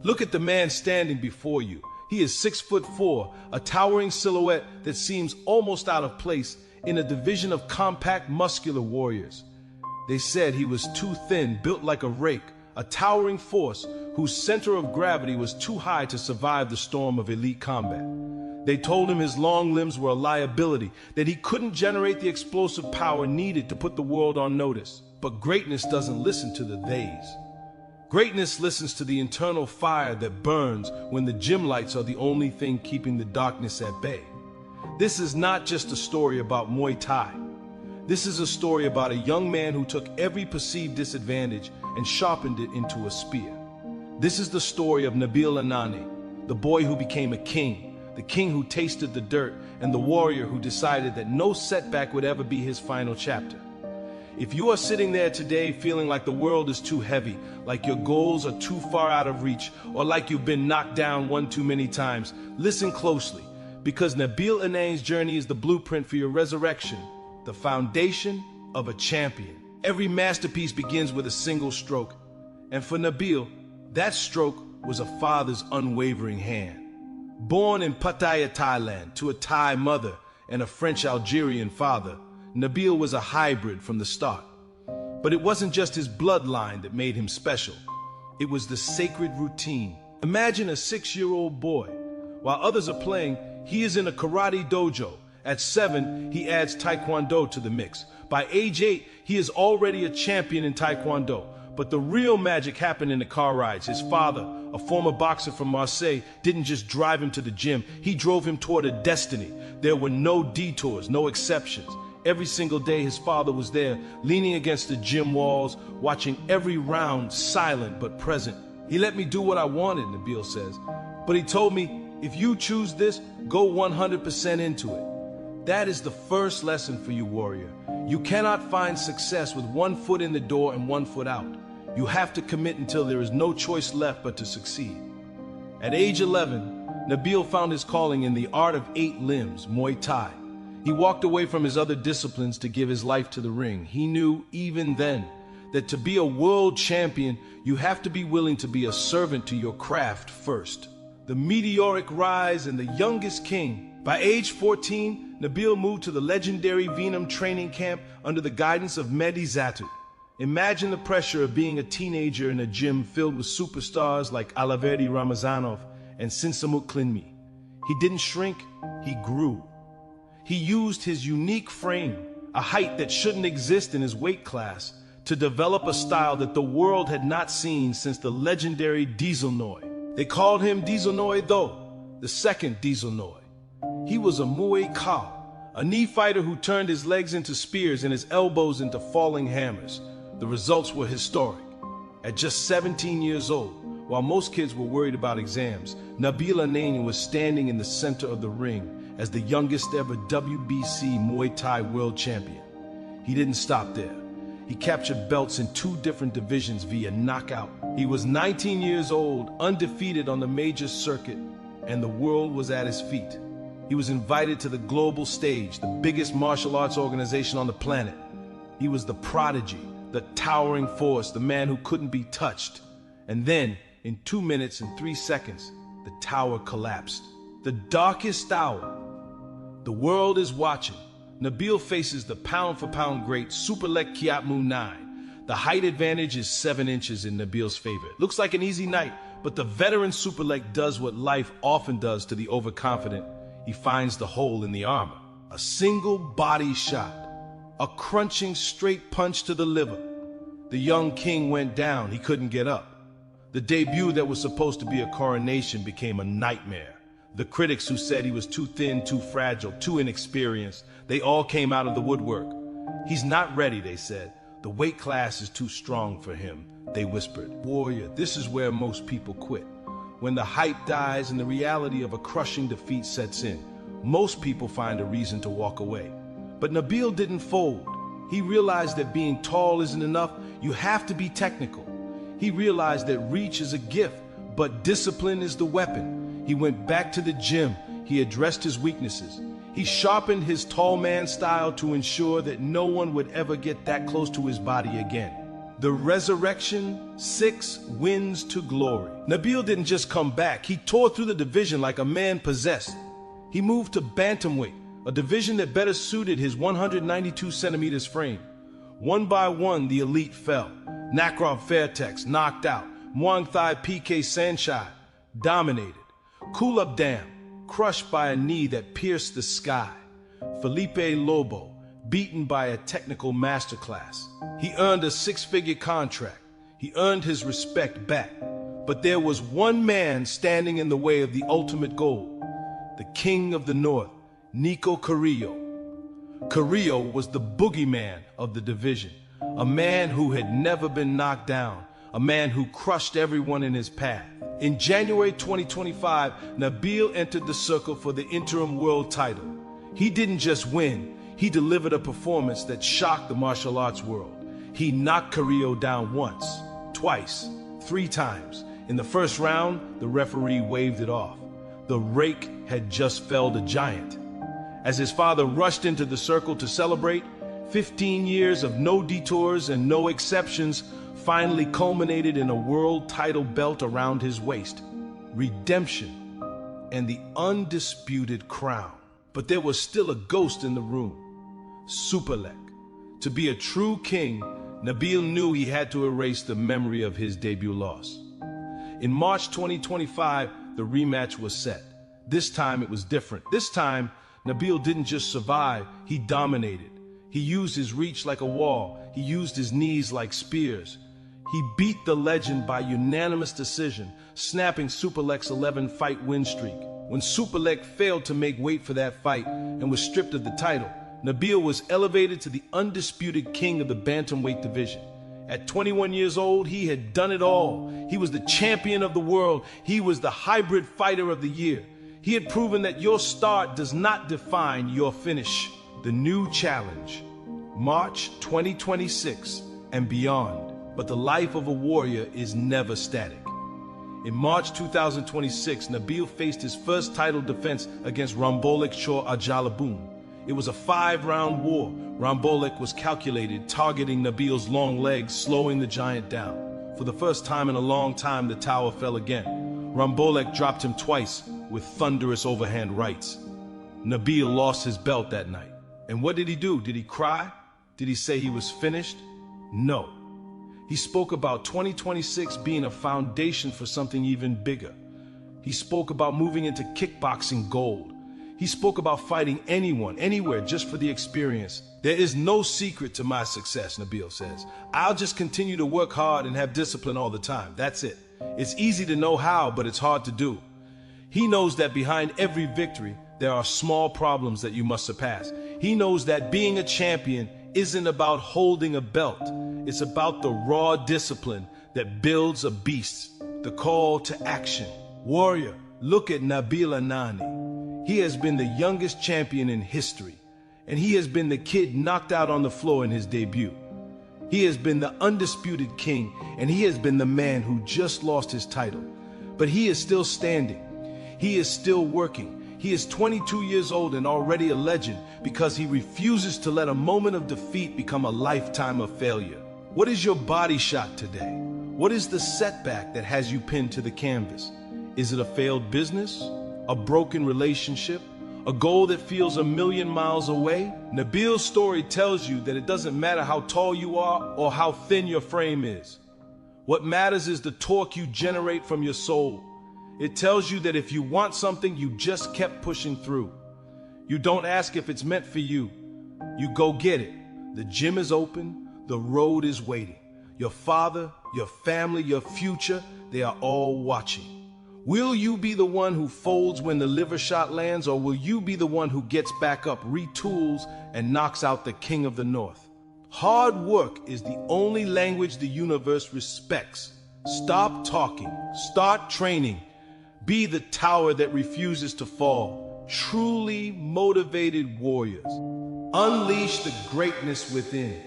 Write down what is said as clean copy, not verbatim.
Look at the man standing before you. He is 6'4", a towering silhouette that seems almost out of place in a division of compact, muscular warriors. They said he was too thin, built like a rake, a towering force whose center of gravity was too high to survive the storm of elite combat. They told him his long limbs were a liability, that he couldn't generate the explosive power needed to put the world on notice. But greatness doesn't listen to the theys. Greatness listens to the internal fire that burns when the gym lights are the only thing keeping the darkness at bay. This is not just a story about Muay Thai. This is a story about a young man who took every perceived disadvantage and sharpened it into a spear. This is the story of Nabil Anane, the boy who became a king, the king who tasted the dirt, and the warrior who decided that no setback would ever be his final chapter. If you are sitting there today feeling like the world is too heavy, like your goals are too far out of reach, or like you've been knocked down one too many times, listen closely, because Nabil Anane's journey is the blueprint for your resurrection, the foundation of a champion. Every masterpiece begins with a single stroke, and for Nabil, that stroke was a father's unwavering hand. Born in Pattaya, Thailand, to a Thai mother and a French-Algerian father, Nabil was a hybrid from the start. But it wasn't just his bloodline that made him special. It was the sacred routine. Imagine a 6-year-old boy. While others are playing, he is in a karate dojo. At 7, he adds taekwondo to the mix. By age 8, he is already a champion in taekwondo. But the real magic happened in the car rides. His father, a former boxer from Marseille, didn't just drive him to the gym. He drove him toward a destiny. There were no detours, no exceptions. Every single day his father was there, leaning against the gym walls, watching every round, silent but present. He let me do what I wanted, Nabil says. But he told me, if you choose this, go 100% into it. That is the first lesson for you, warrior. You cannot find success with one foot in the door and one foot out. You have to commit until there is no choice left but to succeed. At age 11, Nabil found his calling in the art of 8 limbs, Muay Thai. He walked away from his other disciplines to give his life to the ring. He knew, even then, that to be a world champion, you have to be willing to be a servant to your craft first. The meteoric rise and the youngest king. By age 14, Nabil moved to the legendary Venom training camp under the guidance of Meteoric. Imagine the pressure of being a teenager in a gym filled with superstars like Alaverdi Ramazanov and Sinsamut Klinmi. He didn't shrink, he grew. He used his unique frame, a height that shouldn't exist in his weight class, to develop a style that the world had not seen since the legendary Dieselnoy. They called him Dieselnoy though, the second Dieselnoy. He was a Muay Thai, a knee fighter who turned his legs into spears and his elbows into falling hammers. The results were historic. At just 17 years old, while most kids were worried about exams, Nabil Anane was standing in the center of the ring as the youngest ever WBC Muay Thai world champion. He didn't stop there. He captured belts in 2 different divisions via knockout. He was 19 years old, undefeated on the major circuit, and the world was at his feet. He was invited to the global stage, the biggest martial arts organization on the planet. He was the prodigy, the towering force, the man who couldn't be touched. And then, in 2 minutes and 3 seconds, the tower collapsed. The darkest hour. The world is watching. Nabil faces the pound-for-pound great Superlek Kiatmoo9. The height advantage is 7 inches in Nabil's favor. Looks like an easy night, but the veteran Superlek does what life often does to the overconfident. He finds the hole in the armor. A single body shot. A crunching straight punch to the liver. The young king went down. He couldn't get up. The debut that was supposed to be a coronation became a nightmare. The critics who said he was too thin, too fragile, too inexperienced, they all came out of the woodwork. He's not ready, they said. The weight class is too strong for him, they whispered. Warrior, this is where most people quit. When the hype dies and the reality of a crushing defeat sets in, most people find a reason to walk away. But Nabil didn't fold. He realized that being tall isn't enough. You have to be technical. He realized that reach is a gift, but discipline is the weapon. He went back to the gym. He addressed his weaknesses. He sharpened his tall man style to ensure that no one would ever get that close to his body again. The Resurrection, 6 Wins to Glory. Nabil didn't just come back. He tore through the division like a man possessed. He moved to bantamweight, a division that better suited his 192 centimeters frame. One by one, the elite fell. Nakrov Fairtex knocked out. Muay Thai PK Sanchai dominated. Kulub Dam crushed by a knee that pierced the sky. Felipe Lobo beaten by a technical masterclass. He earned a 6-figure contract. He earned his respect back. But there was one man standing in the way of the ultimate goal. The King of the North, Nico Carrillo. Carrillo was the boogeyman of the division, a man who had never been knocked down, a man who crushed everyone in his path. In January 2025, Nabil entered the circle for the interim world title. He didn't just win, he delivered a performance that shocked the martial arts world. He knocked Carrillo down once, twice, 3 times. In the first round, the referee waved it off. The rake had just felled a giant. As his father rushed into the circle to celebrate, 15 years of no detours and no exceptions finally culminated in a world title belt around his waist. Redemption and the undisputed crown. But there was still a ghost in the room. Superlek. To be a true king, Nabil knew he had to erase the memory of his debut loss. In March 2025, the rematch was set. This time it was different. This time, Nabil didn't just survive, he dominated. He used his reach like a wall. He used his knees like spears. He beat the legend by unanimous decision, snapping Superlek's 11-fight win streak. When Superlek failed to make weight for that fight and was stripped of the title, Nabil was elevated to the undisputed king of the bantamweight division. At 21 years old, he had done it all. He was the champion of the world. He was the hybrid fighter of the year. He had proven that your start does not define your finish. The new challenge, March 2026 and beyond. But the life of a warrior is never static. In March 2026, Nabil faced his first title defense against Rambolek Shor Ajalabun. It was a 5-round war. Rambolek was calculated, targeting Nabil's long legs, slowing the giant down. For the first time in a long time, the tower fell again. Rambolek dropped him twice with thunderous overhand rights. Nabil lost his belt that night. And what did he do? Did he cry? Did he say he was finished? No. He spoke about 2026 being a foundation for something even bigger. He spoke about moving into kickboxing gold. He spoke about fighting anyone, anywhere, just for the experience. There is no secret to my success, Nabil says. I'll just continue to work hard and have discipline all the time. That's it. It's easy to know how, but it's hard to do. He knows that behind every victory, there are small problems that you must surpass. He knows that being a champion isn't about holding a belt. It's about the raw discipline that builds a beast. The call to action. Warrior, look at Nabil Anane. He has been the youngest champion in history, and he has been the kid knocked out on the floor in his debut. He has been the undisputed king, and he has been the man who just lost his title. But he is still standing. He is still working. He is 22 years old and already a legend because he refuses to let a moment of defeat become a lifetime of failure. What is your body shot today? What is the setback that has you pinned to the canvas? Is it a failed business? A broken relationship? A goal that feels 1,000,000 miles away? Nabil's story tells you that it doesn't matter how tall you are or how thin your frame is. What matters is the torque you generate from your soul. It tells you that if you want something, you just kept pushing through. You don't ask if it's meant for you. You go get it. The gym is open. The road is waiting. Your father, your family, your future, they are all watching. Will you be the one who folds when the liver shot lands, or will you be the one who gets back up, retools, and knocks out the king of the north? Hard work is the only language the universe respects. Stop talking. Start training. Be the tower that refuses to fall. Truly motivated warriors. Unleash the greatness within.